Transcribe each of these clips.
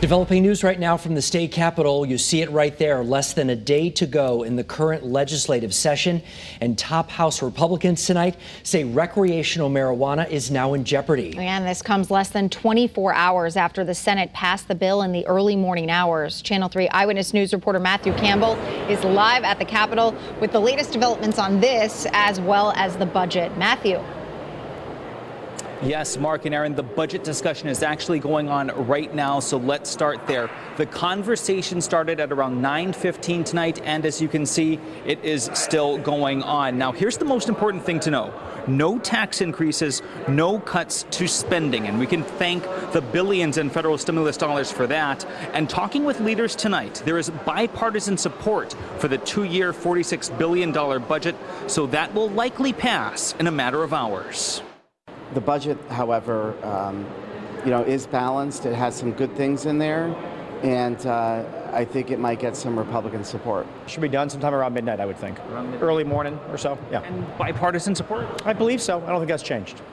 Developing news right now from the state capitol. You see it right there. Less than a day to go in the current legislative session. And top House Republicans tonight say recreational marijuana is now in jeopardy. And this comes less than 24 hours after the Senate passed the bill in the early morning hours. Channel 3 Eyewitness News reporter Matthew Campbell is live at the Capitol with the latest developments on this as well as the budget. Matthew. Yes, Mark and Aaron, the budget discussion is actually going on right now, so let's start there. The conversation started at around 9:15 tonight, and as you can see, it is still going on. Now, here's the most important thing to know. No tax increases, no cuts to spending, and we can thank the billions in federal stimulus dollars for that. And talking with leaders tonight, there is bipartisan support for the two-year $46 billion budget, so that will likely pass in a matter of hours. The budget, however, is balanced. It has some good things in there, and I think it might get some Republican support. Should be done sometime around midnight, I would think. Early morning or so, yeah. And bipartisan support? I believe so. I don't think that's changed.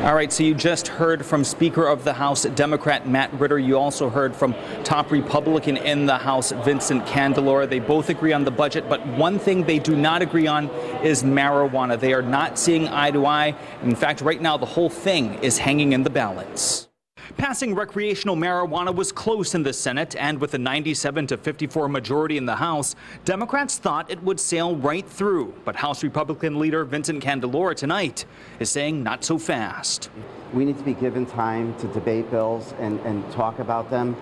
All right, so you just heard from Speaker of the House, Democrat Matt Ritter. You also heard from top Republican in the House, Vincent Candelora. They both agree on the budget, but one thing they do not agree on is marijuana. They are not seeing eye to eye. In fact, right now, the whole thing is hanging in the balance. Passing recreational marijuana was close in the Senate, and with a 97-54 majority in the House, Democrats thought it would sail right through. But House Republican leader Vincent Candelora tonight is saying not so fast. We need to be given time to debate bills and talk about them.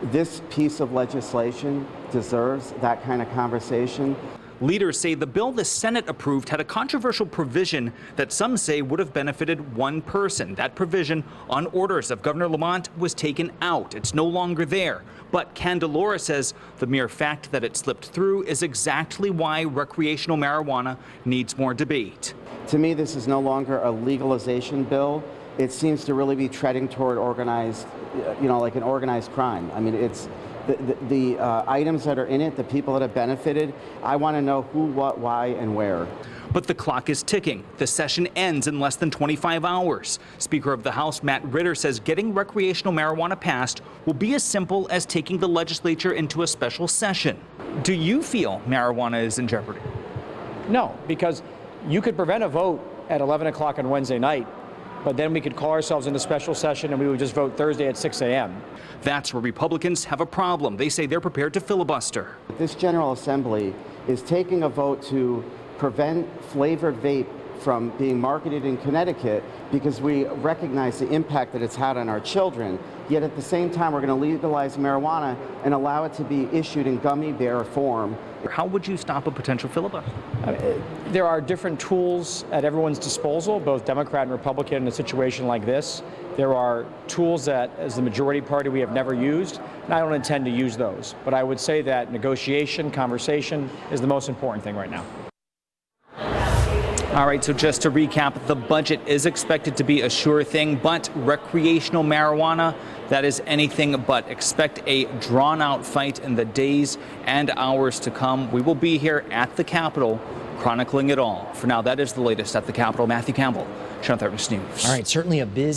This piece of legislation deserves that kind of conversation. Leaders say the bill the Senate approved had a controversial provision that some say would have benefited one person. That provision, on orders of Governor Lamont, was taken out. It's no longer there. But Candelora says the mere fact that it slipped through is exactly why recreational marijuana needs more debate. To me, this is no longer a legalization bill. It seems to really be treading toward organized, like an organized crime. I mean, it's the items that are in it, the people that have benefited. I want to know who, what, why, and where. But the clock is ticking. The session ends in less than 25 hours. Speaker of the House, Matt Ritter, says getting recreational marijuana passed will be as simple as taking the legislature into a special session. Do you feel marijuana is in jeopardy? No, because you could prevent a vote at 11 o'clock on Wednesday night, but then we could call ourselves into special session and we would just vote Thursday at 6 a.m. That's where Republicans have a problem. They say they're prepared to filibuster. This General Assembly is taking a vote to prevent flavored vape from being marketed in Connecticut because we recognize the impact that it's had on our children. Yet at the same time, we're going to legalize marijuana and allow it to be issued in gummy bear form. How would you stop a potential filibuster? There are different tools at everyone's disposal, both Democrat and Republican, in a situation like this. There are tools that, as the majority party, we have never used, and I don't intend to use those. But I would say that negotiation, conversation is the most important thing right now. All right, so just to recap, the budget is expected to be a sure thing, but recreational marijuana, that is anything but. Expect a drawn-out fight in the days and hours to come. We will be here at the Capitol chronicling it all. For now, that is the latest at the Capitol. Matthew Campbell, Channel 3 News. All right, certainly a busy